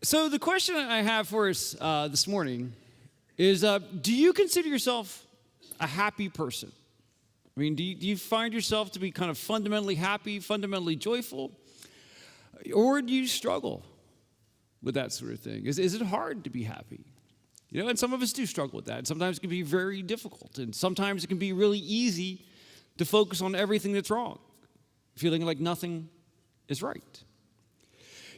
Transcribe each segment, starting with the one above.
So the question I have for us this morning is, do you consider yourself a happy person? I mean, do you find yourself to be kind of fundamentally happy, fundamentally joyful? Or do you struggle with that sort of thing? Is it hard to be happy? You know, and some of us do struggle with that. And sometimes it can be very difficult. And sometimes it can be really easy to focus on everything that's wrong, feeling like nothing is right.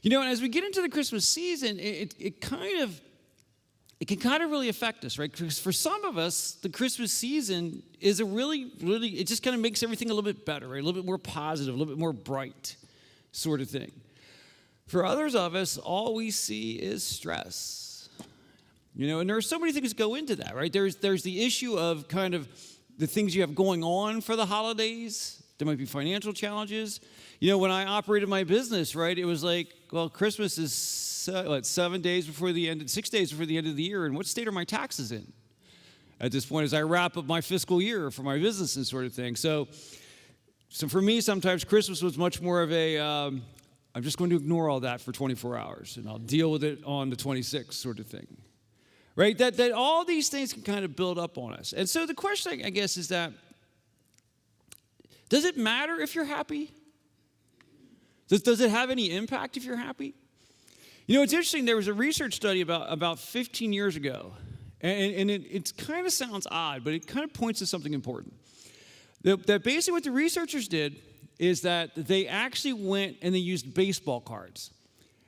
You know, and as we get into the Christmas season, it can kind of really affect us, right? Because for some of us, the Christmas season is it just kind of makes everything a little bit better, right? A little bit more positive, a little bit more bright sort of thing. For others of us, all we see is stress. You know, and there are so many things that go into that, right? There's the issue of kind of the things you have going on for the holidays. There might be financial challenges. You know, when I operated my business, right, it was like, well, Christmas is 6 days before the end of the year, and what state are my taxes in at this point as I wrap up my fiscal year for my business and sort of thing. So for me, sometimes Christmas was much more of a, I'm just going to ignore all that for 24 hours, and I'll deal with it on the 26th sort of thing, right? That all these things can kind of build up on us. And so the question, I guess, is that, does it matter if you're happy? Does it have any impact if you're happy? You know, it's interesting. There was a research study about 15 years ago, and it kind of sounds odd, but it kind of points to something important. That basically what the researchers did is that they actually went and they used baseball cards.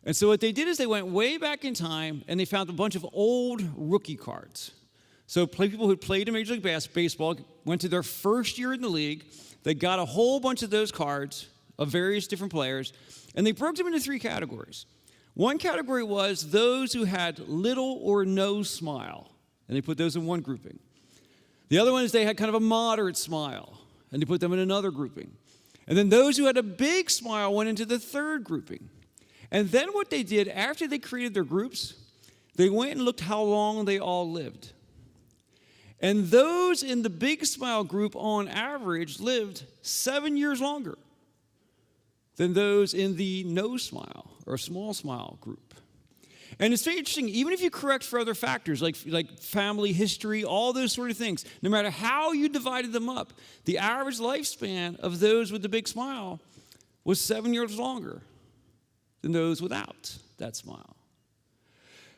And so what they did is they went way back in time, and they found a bunch of old rookie cards. So people who played in Major League Baseball went to their first year in the league. They got a whole bunch of those cards of various different players, and they broke them into 3 categories. One category was those who had little or no smile, and they put those in one grouping. The other one is they had kind of a moderate smile, and they put them in another grouping. And then those who had a big smile went into the third grouping. And then what they did, after they created their groups, they went and looked how long they all lived. And those in the big smile group, on average, lived 7 years longer than those in the no smile or small smile group. And it's very interesting, even if you correct for other factors like family history, all those sort of things, no matter how you divided them up, the average lifespan of those with the big smile was 7 years longer than those without that smile.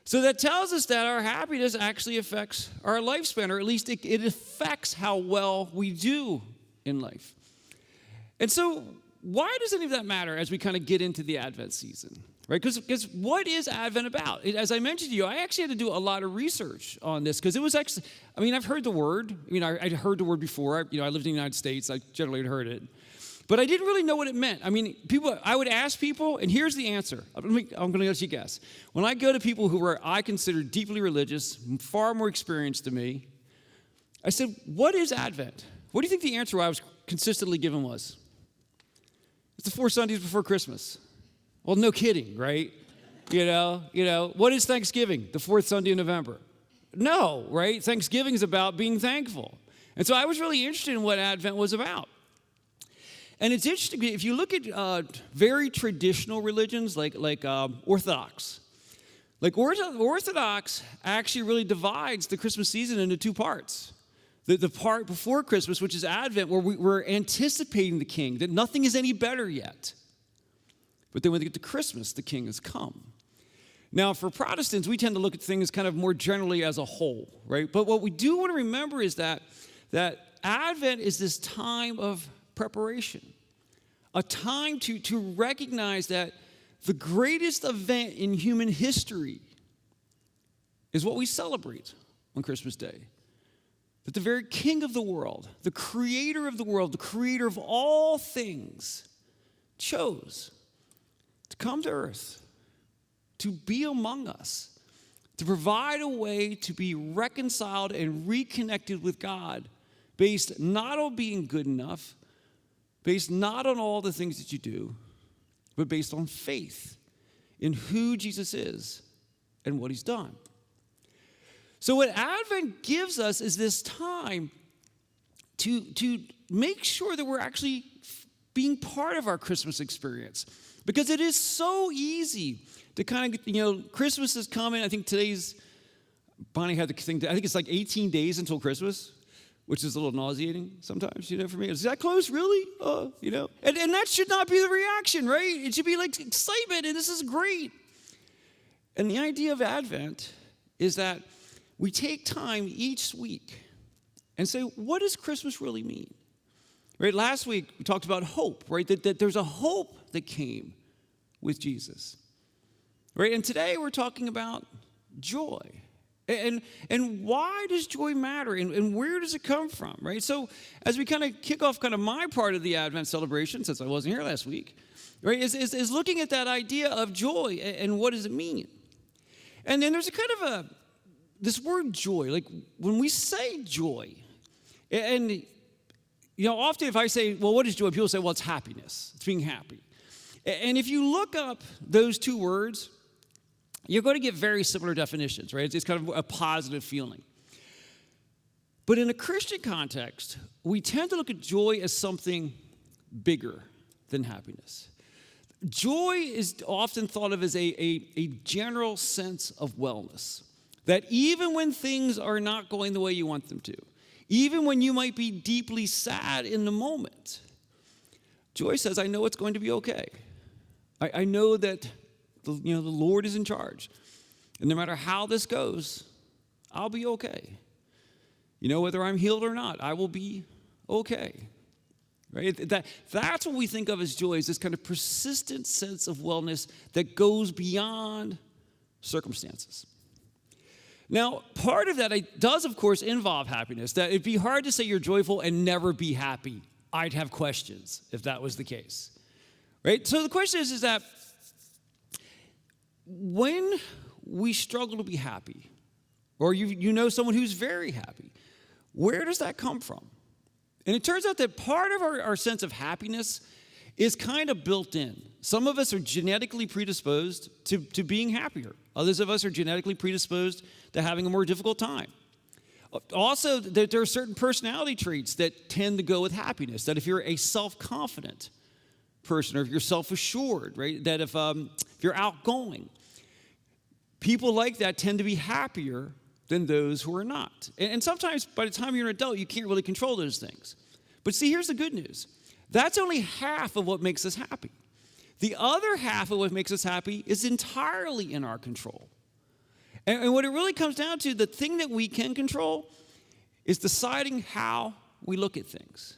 So that tells us that our happiness actually affects our lifespan, or at least it affects how well we do in life. And so why does any of that matter as we kind of get into the Advent season, right? Because what is Advent about? As I mentioned to you, I actually had to do a lot of research on this because it was actually, I've heard the word. I'd heard the word before. I lived in the United States. I generally had heard it. But I didn't really know what it meant. I would ask people, and here's the answer. I'm going to let you guess. When I go to people who I consider deeply religious, far more experienced than me, I said, what is Advent? What do you think the answer I was consistently given was? It's the 4 Sundays before Christmas. Well, no kidding, right? You know, what is Thanksgiving? The 4th Sunday of November. No, right? Thanksgiving is about being thankful. And so I was really interested in what Advent was about. And it's interesting, if you look at very traditional religions like Orthodox, Orthodox actually really divides the Christmas season into 2 parts. The part before Christmas, which is Advent, where we're anticipating the king, that nothing is any better yet. But then when they get to Christmas, the king has come. Now, for Protestants, we tend to look at things kind of more generally as a whole, right? But what we do want to remember is that Advent is this time of preparation, a time to recognize that the greatest event in human history is what we celebrate on Christmas Day. That the very king of the world, the creator of the world, the creator of all things, chose to come to earth, to be among us, to provide a way to be reconciled and reconnected with God, based not on being good enough, based not on all the things that you do, but based on faith in who Jesus is and what he's done. So what Advent gives us is this time to make sure that we're actually being part of our Christmas experience. Because it is so easy to kind of, Christmas is coming. I think Bonnie had the thing, I think it's like 18 days until Christmas, which is a little nauseating sometimes, for me. Is that close, really? And that should not be the reaction, right? It should be like excitement, and this is great. And the idea of Advent is that we take time each week and say, what does Christmas really mean? Right? Last week, we talked about hope, right? That there's a hope that came with Jesus. Right? And today we're talking about joy. And why does joy matter? And where does it come from? Right? So as we kind of kick off kind of my part of the Advent celebration, since I wasn't here last week, right, is looking at that idea of joy and what does it mean? And then there's a kind of this word joy, like when we say joy, and often if I say, well, what is joy? People say, well, it's happiness. It's being happy. And if you look up those two words, you're going to get very similar definitions, right? It's kind of a positive feeling. But in a Christian context, we tend to look at joy as something bigger than happiness. Joy is often thought of as a general sense of wellness, that even when things are not going the way you want them to, even when you might be deeply sad in the moment, joy says, I know it's going to be okay. I know that the Lord is in charge. And no matter how this goes, I'll be okay. Whether I'm healed or not, I will be okay. Right? That's what we think of as joy, is this kind of persistent sense of wellness that goes beyond circumstances. Now, part of that does, of course, involve happiness. That it'd be hard to say you're joyful and never be happy. I'd have questions if that was the case. Right? So the question is that when we struggle to be happy, or you know someone who's very happy, where does that come from? And it turns out that part of our sense of happiness is kind of built in. Some of us are genetically predisposed to being happier. Others of us are genetically predisposed to having a more difficult time. Also, there are certain personality traits that tend to go with happiness, that if you're a self-confident person, or if you're self-assured, right, that if you're outgoing, people like that tend to be happier than those who are not. And sometimes by the time you're an adult, you can't really control those things. But see, here's the good news. That's only half of what makes us happy. The other half of what makes us happy is entirely in our control. And what it really comes down to, the thing that we can control is deciding how we look at things.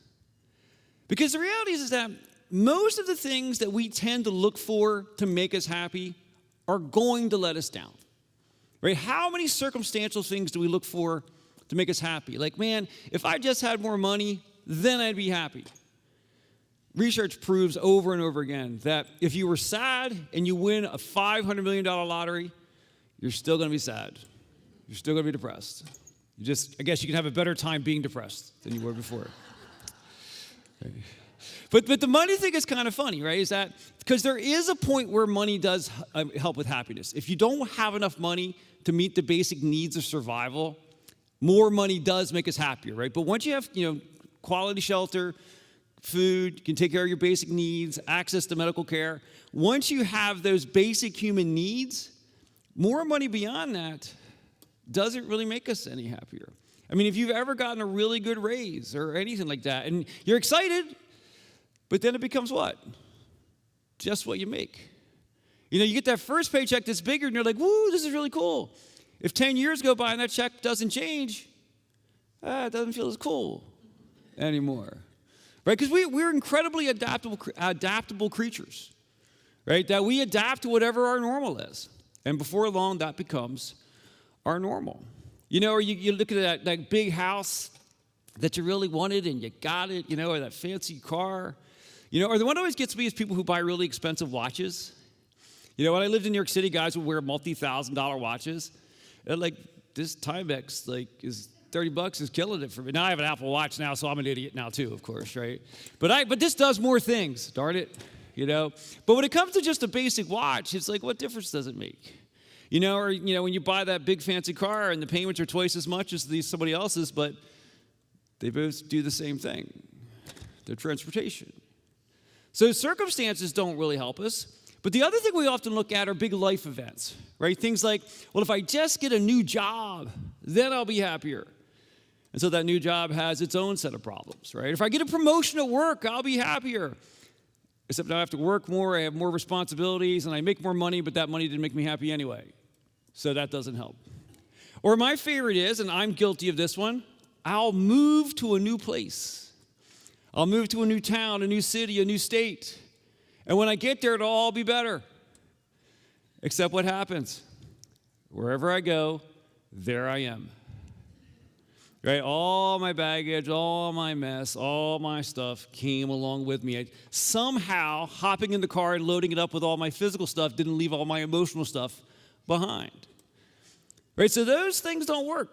Because the reality is that most of the things that we tend to look for to make us happy are going to let us down. Right? How many circumstantial things do we look for to make us happy? Like, man, if I just had more money, then I'd be happy. Research proves over and over again that if you were sad and you win a $500 million lottery, you're still going to be sad. You're still going to be depressed. I guess you can have a better time being depressed than you were before. Okay. But the money thing is kind of funny, right? Is that because there is a point where money does help with happiness. If you don't have enough money to meet the basic needs of survival, more money does make us happier, right? But once you have, quality shelter, food, you can take care of your basic needs, access to medical care. Once you have those basic human needs, more money beyond that doesn't really make us any happier. I mean, if you've ever gotten a really good raise or anything like that, and you're excited, but then it becomes what? Just what you make. You get that first paycheck that's bigger, and you're like, woo, this is really cool. If 10 years go by and that check doesn't change, it doesn't feel as cool anymore. Right? Because we're incredibly adaptable creatures. Right? That we adapt to whatever our normal is. And before long, that becomes our normal. Or you look at that big house that you really wanted and you got it, or that fancy car. Or the one that always gets me is people who buy really expensive watches. When I lived in New York City, guys would wear multi-$1,000 watches. And this Timex, is $30 is killing it for me. Now I have an Apple Watch now, so I'm an idiot now too, of course, right? But this does more things, darn it, But when it comes to just a basic watch, it's like, what difference does it make? Or when you buy that big fancy car and the payments are twice as much as somebody else's, but they both do the same thing. They're transportation. So circumstances don't really help us, But the other thing we often look at are big life events, right? Things like, well, if I just get a new job, then I'll be happier. And so that new job has its own set of problems, right? If I get a promotion at work, I'll be happier. Except I have to work more, I have more responsibilities, and I make more money, but that money didn't make me happy anyway. So that doesn't help. Or my favorite is, and I'm guilty of this one, I'll move to a new place. I'll move to a new town, a new city, a new state. And when I get there, it'll all be better. Except what happens? Wherever I go, there I am. Right? All my baggage, all my mess, all my stuff came along with me. Somehow, hopping in the car and loading it up with all my physical stuff didn't leave all my emotional stuff behind. Right? So those things don't work.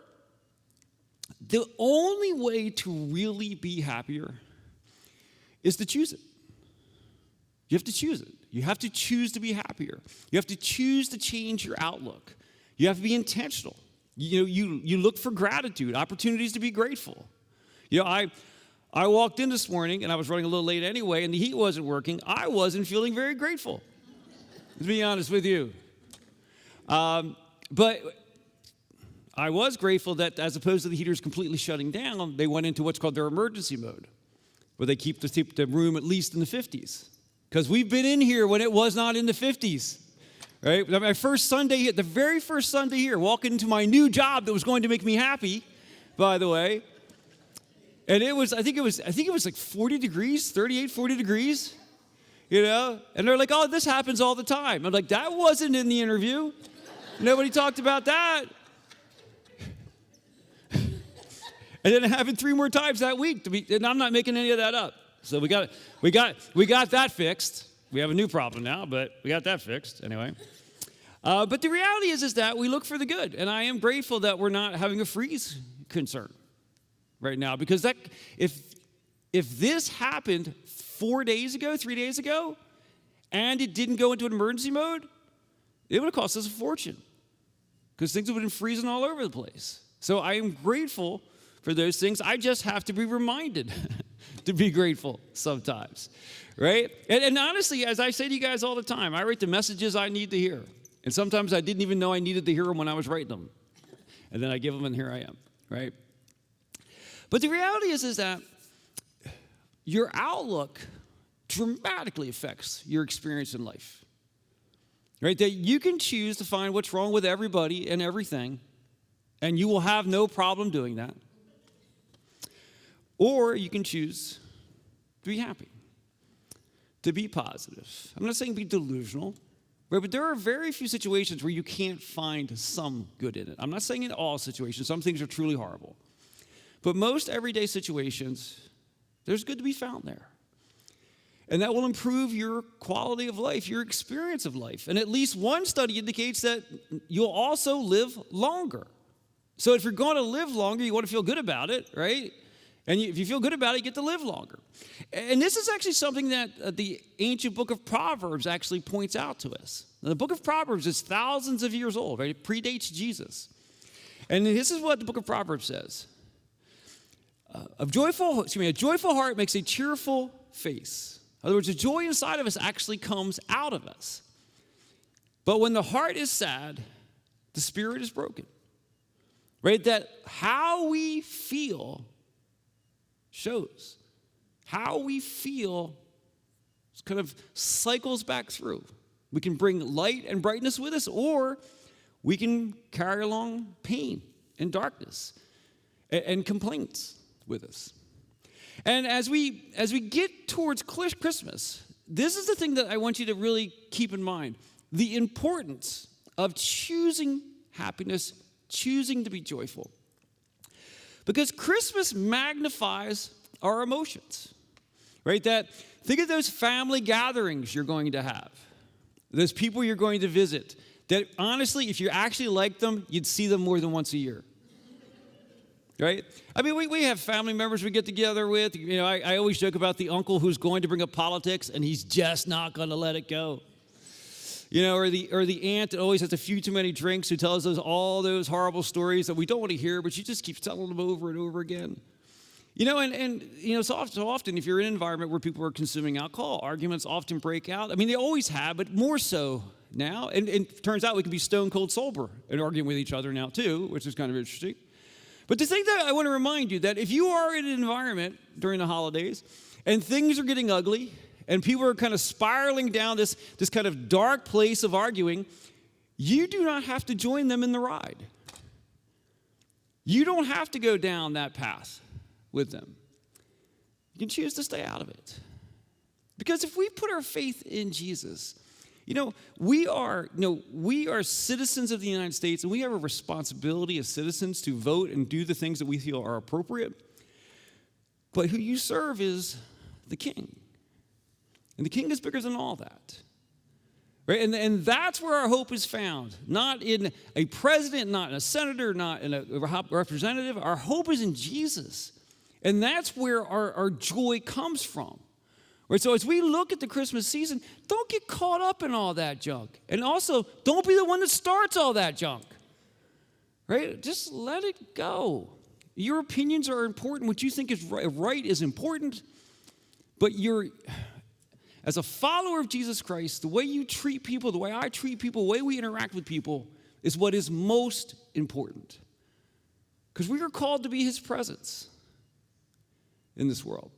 The only way to really be happier is to choose it. You have to choose it. You have to choose to be happier. You have to choose to change your outlook. You have to be intentional. You look for gratitude, opportunities to be grateful. I walked in this morning, and I was running a little late anyway, and the heat wasn't working. I wasn't feeling very grateful, to be honest with you. But I was grateful that as opposed to the heaters completely shutting down, they went into what's called their emergency mode, where they keep the room at least in the 50s. Because we've been in here when it was not in the 50s, right? My first Sunday, the very first Sunday here, walking into my new job that was going to make me happy, by the way. And I think it was like 40 degrees, 38, 40 degrees, And they're like, oh, this happens all the time. I'm like, that wasn't in the interview. Nobody talked about that. And then it happened 3 more times that week. And I'm not making any of that up. So we got that fixed. We have a new problem now, but we got that fixed anyway. But the reality is that we look for the good, and I am grateful that we're not having a freeze concern right now, because if this happened 3 days ago, and it didn't go into an emergency mode, it would have cost us a fortune, because things would have been freezing all over the place. So I am grateful for those things. I just have to be reminded to be grateful sometimes, right? And honestly, as I say to you guys all the time, I write the messages I need to hear. And sometimes I didn't even know I needed to hear them when I was writing them. And then I give them, and here I am, right? But the reality is that your outlook dramatically affects your experience in life, right? That you can choose to find what's wrong with everybody and everything, and you will have no problem doing that. Or you can choose to be happy, to be positive. I'm not saying be delusional, right? But there are very few situations where you can't find some good in it. I'm not saying in all situations. Some things are truly horrible. But most everyday situations, there's good to be found there. And that will improve your quality of life, your experience of life. And at least one study indicates that you'll also live longer. So if you're going to live longer, you want to feel good about it, right? And if you feel good about it, you get to live longer. And this is actually something that the ancient book of Proverbs actually points out to us. Now, the book of Proverbs is thousands of years old, right? It predates Jesus. And this is what the book of Proverbs says. A joyful heart makes a cheerful face. In other words, the joy inside of us actually comes out of us. But when the heart is sad, the spirit is broken. Right? That how we feel shows. How we feel kind of cycles back through. We can bring light and brightness with us, or we can carry along pain and darkness and complaints with us. And as we get towards Christmas, this is the thing that I want you to really keep in mind. The importance of choosing happiness, choosing to be joyful. Because Christmas magnifies our emotions, right? Think of those family gatherings you're going to have, those people you're going to visit, that honestly, if you actually like them, you'd see them more than once a year, right? I mean, we have family members we get together with. I always joke about the uncle who's going to bring up politics, and he's just not going to let it go. Or the aunt that always has a few too many drinks, who tells us all those horrible stories that we don't want to hear, but she just keeps telling them over and over again. So often if you're in an environment where people are consuming alcohol, arguments often break out. I mean, they always have, but more so now. And it turns out we can be stone cold sober and arguing with each other now too, which is kind of interesting. But the thing that I want to remind you that if you are in an environment during the holidays and things are getting ugly and people are kind of spiraling down this kind of dark place of arguing, you do not have to join them in the ride. You don't have to go down that path with them. You can choose to stay out of it. Because if we put our faith in Jesus, we are citizens of the United States, and we have a responsibility as citizens to vote and do the things that we feel are appropriate. But who you serve is the King. And the King is bigger than all that. Right? And that's where our hope is found. Not in a president, not in a senator, not in a representative. Our hope is in Jesus. And that's where our joy comes from. Right? So as we look at the Christmas season, don't get caught up in all that junk. And also, don't be the one that starts all that junk. Right? Just let it go. Your opinions are important. What you think is right is important. But as a follower of Jesus Christ, the way you treat people, the way I treat people, the way we interact with people is what is most important. Because we are called to be his presence in this world.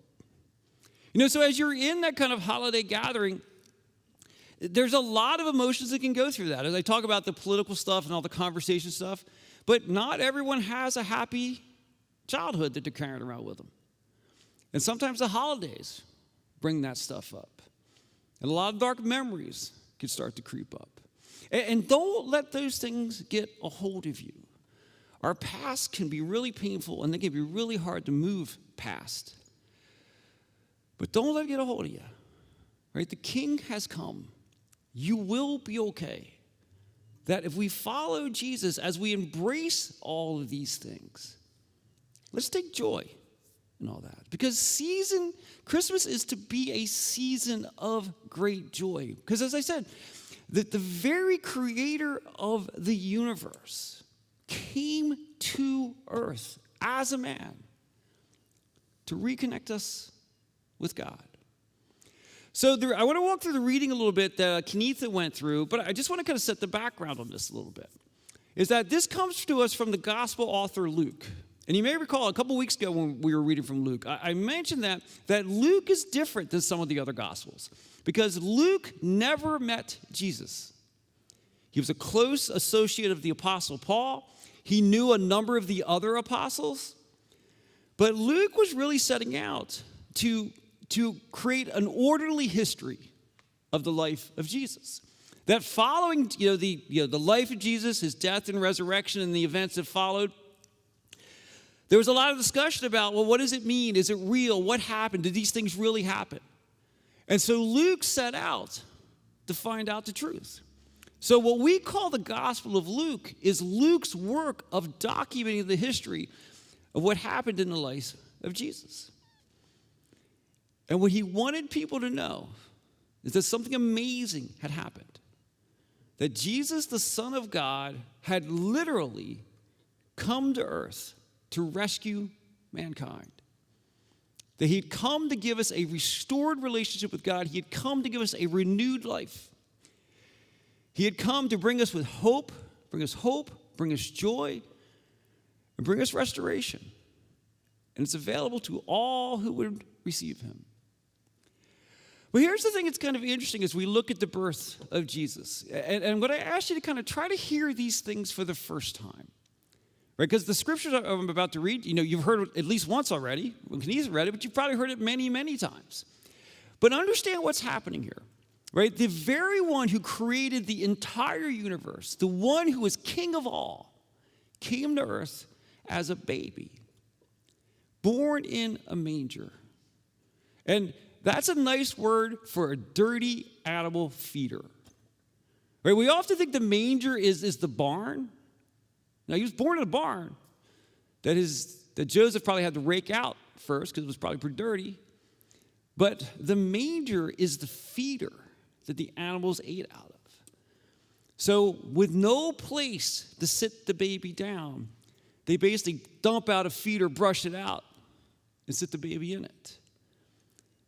So as you're in that kind of holiday gathering, there's a lot of emotions that can go through that. As I talk about the political stuff and all the conversation stuff, but not everyone has a happy childhood that they're carrying around with them. And sometimes the holidays bring that stuff up. And a lot of dark memories can start to creep up. And don't let those things get a hold of you. Our past can be really painful, and they can be really hard to move past. But don't let it get a hold of you. Right? The King has come. You will be okay. That if we follow Jesus, as we embrace all of these things, let's take joy in all that. Because Christmas is to be a season of great joy. Because as I said, the very creator of the universe came to earth as a man to reconnect us with God. So I want to walk through the reading a little bit that Kenitha went through, but I just want to kind of set the background on this a little bit. Is that this comes to us from the gospel author Luke. And you may recall a couple weeks ago when we were reading from Luke, I mentioned that Luke is different than some of the other gospels because Luke never met Jesus. He was a close associate of the apostle Paul. He knew a number of the other apostles. But Luke was really setting out to create an orderly history of the life of Jesus. That following the life of Jesus, his death and resurrection, and the events that followed, there was a lot of discussion about, well, what does it mean? Is it real? What happened? Did these things really happen? And so Luke set out to find out the truth. So what we call the Gospel of Luke is Luke's work of documenting the history of what happened in the life of Jesus. And what he wanted people to know is that something amazing had happened. That Jesus, the Son of God, had literally come to earth to rescue mankind. That he'd come to give us a restored relationship with God. He had come to give us a renewed life. He had come to bring us hope, bring us joy, and bring us restoration. And it's available to all who would receive him. But here's the thing that's kind of interesting as we look at the birth of Jesus. And I'm going to ask you to kind of try to hear these things for the first time. Right? Because the scriptures I'm about to read, you've heard it at least once already. When Kenitha read it, but you've probably heard it many, many times. But understand what's happening here. Right? The very one who created the entire universe, the one who is king of all, came to earth as a baby, born in a manger. And that's a nice word for a dirty animal feeder. Right? We often think the manger is the barn. Now, he was born in a barn that Joseph probably had to rake out first because it was probably pretty dirty. But the manger is the feeder that the animals ate out of. So with no place to sit the baby down, they basically dump out a feeder, brush it out, and sit the baby in it.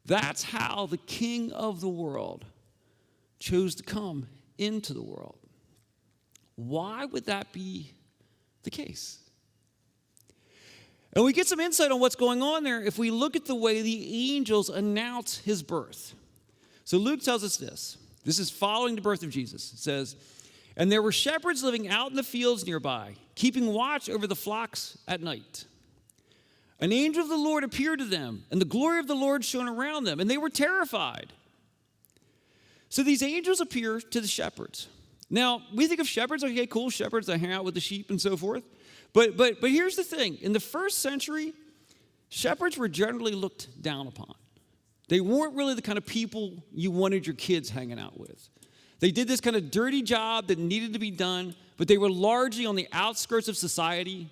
That's how the King of the world chose to come into the world. Why would that be the case? And we get some insight on what's going on there if we look at the way the angels announce his birth. So Luke tells us this. This is following the birth of Jesus. It says, "And there were shepherds living out in the fields nearby, keeping watch over the flocks at night. An angel of the Lord appeared to them, and the glory of the Lord shone around them, and they were terrified." So these angels appear to the shepherds. Now, we think of shepherds, okay, cool, shepherds that hang out with the sheep and so forth. But here's the thing. In the first century, shepherds were generally looked down upon. They weren't really the kind of people you wanted your kids hanging out with. They did this kind of dirty job that needed to be done, but they were largely on the outskirts of society,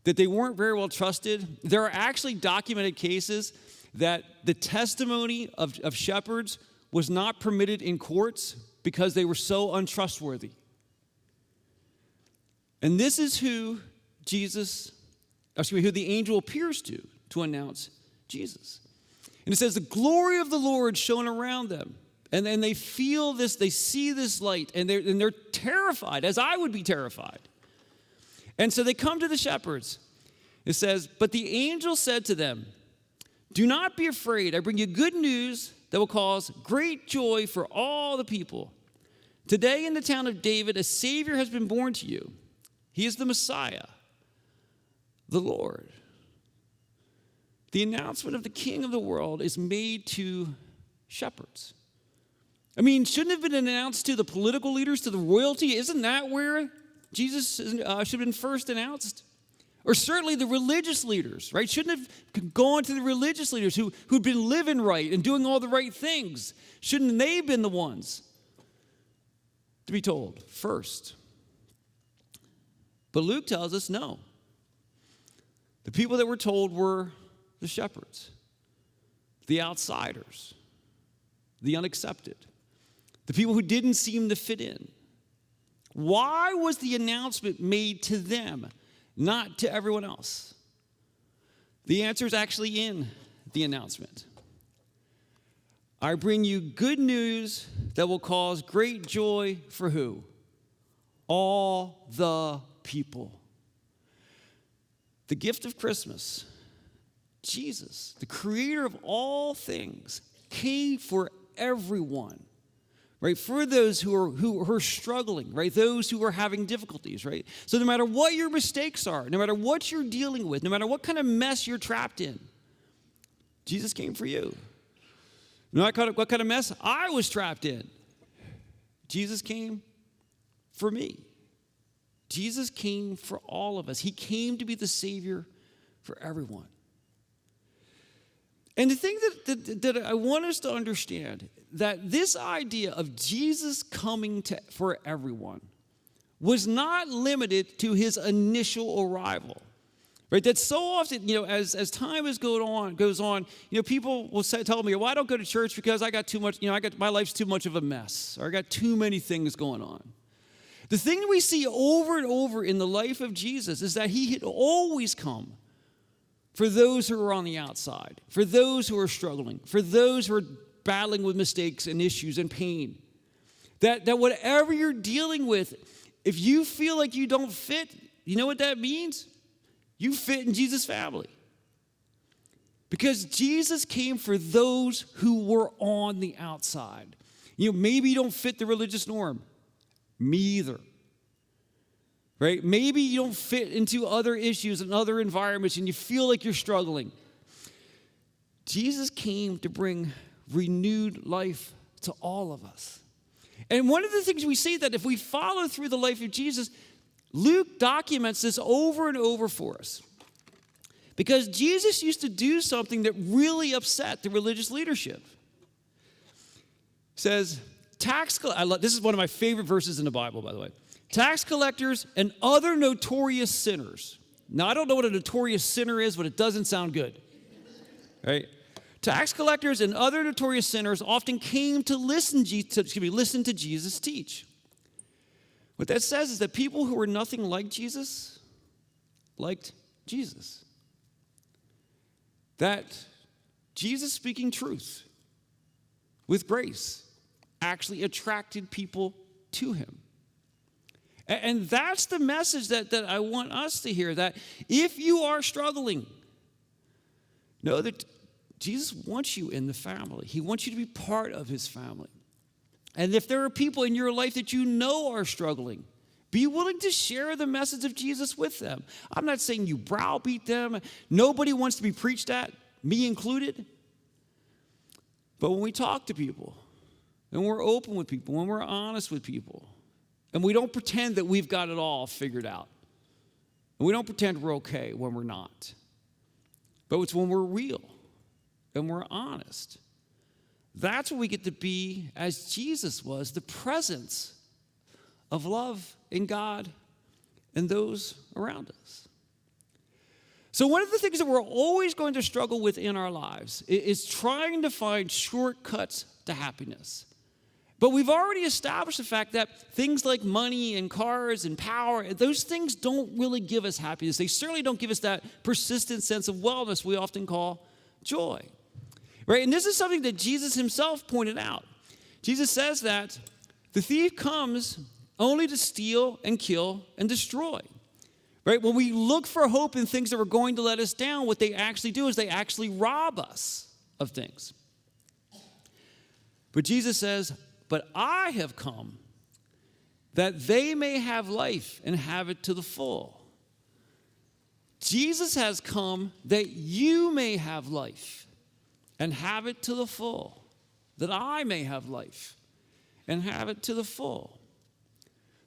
that they weren't very well trusted. There are actually documented cases that the testimony of shepherds was not permitted in courts because they were so untrustworthy. And this is who who the angel appears to announce Jesus. And it says, the glory of the Lord shone around them. And then they feel this, they see this light, and they're terrified, as I would be terrified. And so they come to the shepherds. It says, "But the angel said to them, 'Do not be afraid. I bring you good news that will cause great joy for all the people. Today in the town of David, a Savior has been born to you. He is the Messiah, the Lord.'" The announcement of the King of the world is made to shepherds. I mean, shouldn't it have been announced to the political leaders, to the royalty? Isn't that where Jesus should have been first announced? Or certainly the religious leaders, right? Shouldn't have gone to the religious leaders who'd been living right and doing all the right things. Shouldn't they have been the ones to be told first? But Luke tells us no. The people that were told were the shepherds, the outsiders, the unaccepted, the people who didn't seem to fit in. Why was the announcement made to them, not to everyone else? The answer is actually in the announcement. "I bring you good news that will cause great joy for" who? All the people. The gift of Christmas, Jesus, the creator of all things, came for everyone, right? For those who are struggling, right? Those who are having difficulties, right? So no matter what your mistakes are, no matter what you're dealing with, no matter what kind of mess you're trapped in, Jesus came for you. No matter what kind of mess I was trapped in, Jesus came for me. Jesus came for all of us. He came to be the Savior for everyone. And the thing that I want us to understand, that this idea of Jesus coming for everyone was not limited to his initial arrival. Right? That so often, as time goes on, people will tell me, "Well, I don't go to church because I got too much, my life's too much of a mess, or I got too many things going on." The thing that we see over and over in the life of Jesus is that he had always come for those who are on the outside, for those who are struggling, for those who are battling with mistakes and issues and pain. That whatever you're dealing with, if you feel like you don't fit, you know what that means? You fit in Jesus' family. Because Jesus came for those who were on the outside. Maybe you don't fit the religious norm. Me either. Right? Maybe you don't fit into other issues and other environments and you feel like you're struggling. Jesus came to bring renewed life to all of us. And one of the things we see that if we follow through the life of Jesus, Luke documents this over and over for us. Because Jesus used to do something that really upset the religious leadership. It says, this is one of my favorite verses in the Bible, by the way. "Tax collectors and other notorious sinners." Now, I don't know what a notorious sinner is, but it doesn't sound good. Right? Tax collectors and other notorious sinners often came to listen to Jesus teach. What that says is that people who were nothing like Jesus liked Jesus. that Jesus speaking truth with grace actually attracted people to him. And that's the message that I want us to hear, that if you are struggling, know that Jesus wants you in the family. He wants you to be part of his family. And if there are people in your life that you know are struggling, be willing to share the message of Jesus with them. I'm not saying you browbeat them. Nobody wants to be preached at, me included. But when we talk to people, and we're open with people, when we're honest with people, and we don't pretend that we've got it all figured out, and we don't pretend we're okay when we're not, but it's when we're real and we're honest, that's when we get to be, as Jesus was, the presence of love in God and those around us. So one of the things that we're always going to struggle with in our lives is trying to find shortcuts to happiness. But we've already established the fact that things like money and cars and power, those things don't really give us happiness. They certainly don't give us that persistent sense of wellness we often call joy. Right? And this is something that Jesus himself pointed out. Jesus says that the thief comes only to steal and kill and destroy. Right? When we look for hope in things that are going to let us down, what they actually do is they actually rob us of things. But Jesus says, but I have come that they may have life and have it to the full. Jesus has come that you may have life and have it to the full, that I may have life and have it to the full.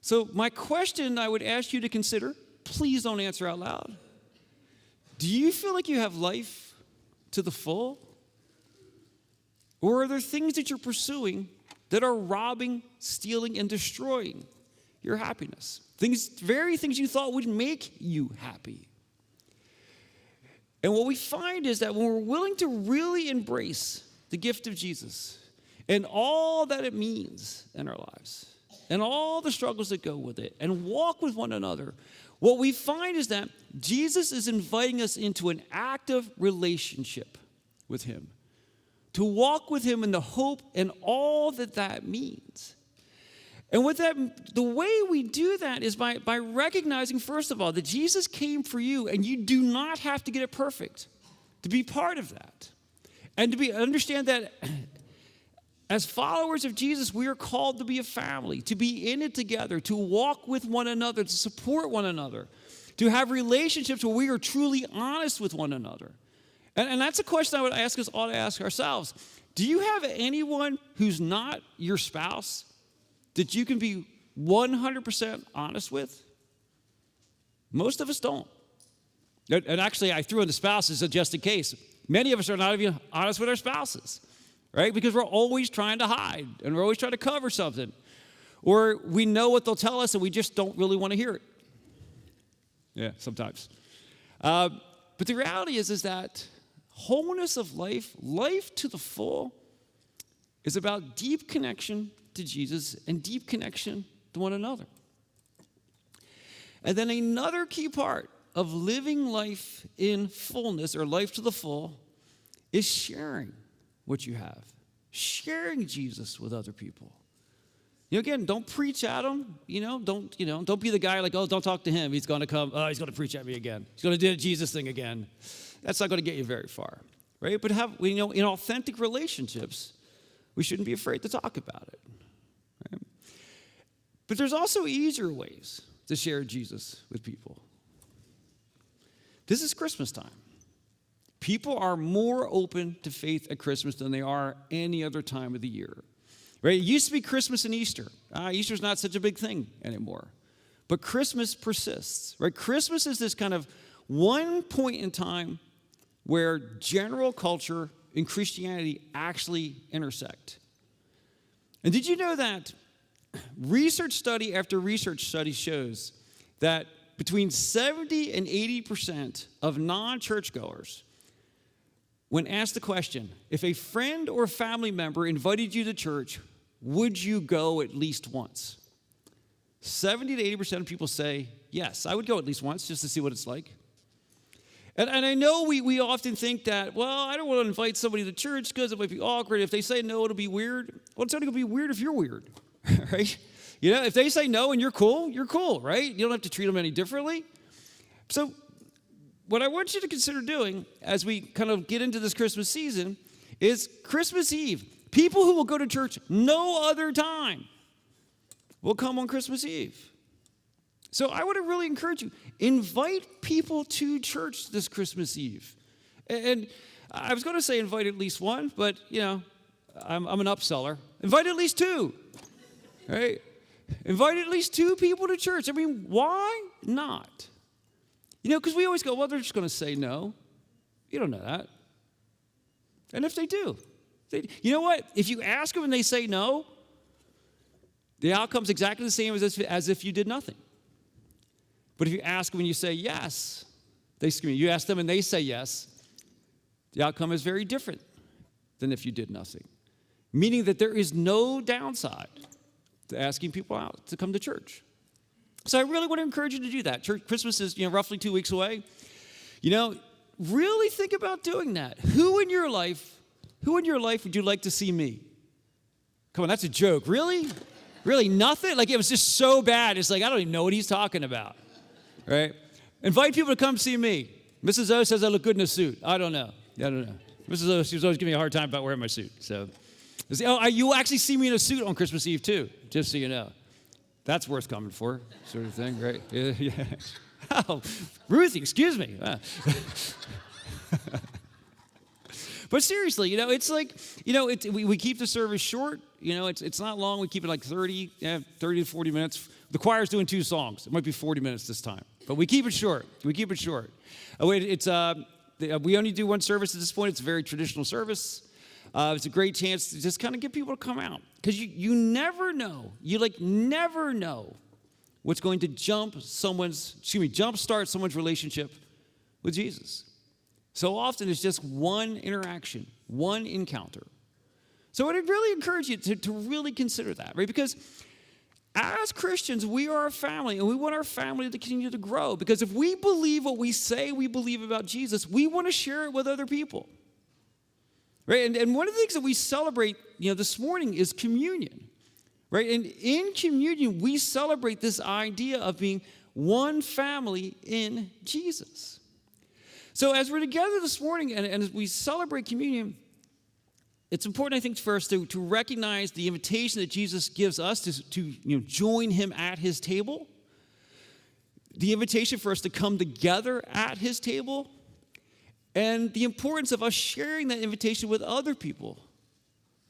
So my question I would ask you to consider, please don't answer out loud. Do you feel like you have life to the full? Or are there things that you're pursuing that are robbing, stealing, and destroying your happiness? Very things you thought would make you happy. And what we find is that when we're willing to really embrace the gift of Jesus and all that it means in our lives and all the struggles that go with it and walk with one another, what we find is that Jesus is inviting us into an active relationship with him, to walk with him in the hope and all that that means. And with that, the way we do that is by recognizing, first of all, that Jesus came for you, and you do not have to get it perfect to be part of that. And to understand that as followers of Jesus, we are called to be a family, to be in it together, to walk with one another, to support one another, to have relationships where we are truly honest with one another. And that's a question I would ask us all to ask ourselves. Do you have anyone who's not your spouse that you can be 100% honest with? Most of us don't. And actually, I threw in the spouses just in case. Many of us are not even honest with our spouses, right? Because we're always trying to hide, and we're always trying to cover something. Or we know what they'll tell us, and we just don't really want to hear it. Yeah, sometimes. But the reality is that wholeness of life, life to the full, is about deep connection to Jesus and deep connection to one another. And then another key part of living life in fullness, or life to the full, is sharing what you have. Sharing Jesus with other people. Again, don't preach at them. Don't be the guy like, oh, don't talk to him. He's going to come. Oh, he's going to preach at me again. He's going to do the Jesus thing again. That's not going to get you very far, right? But in authentic relationships, we shouldn't be afraid to talk about it. Right? But there's also easier ways to share Jesus with people. This is Christmas time. People are more open to faith at Christmas than they are any other time of the year. Right? It used to be Christmas and Easter. Easter's not such a big thing anymore. But Christmas persists. Right? Christmas is this kind of one point in time where general culture and Christianity actually intersect. And did you know that research study after research study shows that between 70 and 80% of non-churchgoers, when asked the question, if a friend or family member invited you to church, would you go at least once? 70 to 80% of people say, yes, I would go at least once just to see what it's like. And I know we often think that, well, I don't want to invite somebody to church because it might be awkward. If they say no, it'll be weird. Well, it's only going to be weird if you're weird, right? You know, if they say no and you're cool, right? You don't have to treat them any differently. So what I want you to consider doing as we kind of get into this Christmas season is Christmas Eve. People who will go to church no other time will come on Christmas Eve. So I want to really encourage you, invite people to church this Christmas Eve. And I was going to say invite at least one, but, you know, I'm an upseller. Invite at least two, right? Invite at least two people to church. I mean, why not? You know, because we always go, well, they're just going to say no. You don't know that. And if they do, you know what? If you ask them and they say no, the outcome's exactly the same as if you did nothing. But if you ask them and you say yes, you ask them and they say yes, the outcome is very different than if you did nothing. Meaning that there is no downside to asking people out to come to church. So I really want to encourage you to do that. Christmas is, roughly 2 weeks away. Really think about doing that. Who in your life would you like to see me? Come on, that's a joke. Really? Really nothing? Like it was just so bad. It's like, I don't even know what he's talking about. Right? Invite people to come see me. Mrs. O says I look good in a suit. I don't know. Mrs. O, she was always giving me a hard time about wearing my suit. So, you'll actually see me in a suit on Christmas Eve too, just so you know. That's worth coming for, sort of thing, right? Yeah. Oh, Ruthie, excuse me. But seriously, it's like, we keep the service short. It's not long. We keep it like 30 to 40 minutes. The choir's doing 2 songs. It might be 40 minutes this time. But we keep it short. We only do one service at this point. It's a very traditional service. It's a great chance to just kind of get people to come out. Because you never know. You never know what's going to jumpstart someone's relationship with Jesus. So often it's just one interaction, one encounter. So I'd really encourage you to really consider that, right? Because as Christians, we are a family, and we want our family to continue to grow. Because if we believe what we say we believe about Jesus, we want to share it with other people. Right? And one of the things that we celebrate, this morning is communion. Right? And in communion, we celebrate this idea of being one family in Jesus. So as we're together this morning and as we celebrate communion, it's important, I think, for us to recognize the invitation that Jesus gives us to join him at his table, the invitation for us to come together at his table, and the importance of us sharing that invitation with other people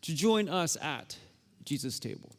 to join us at Jesus' table.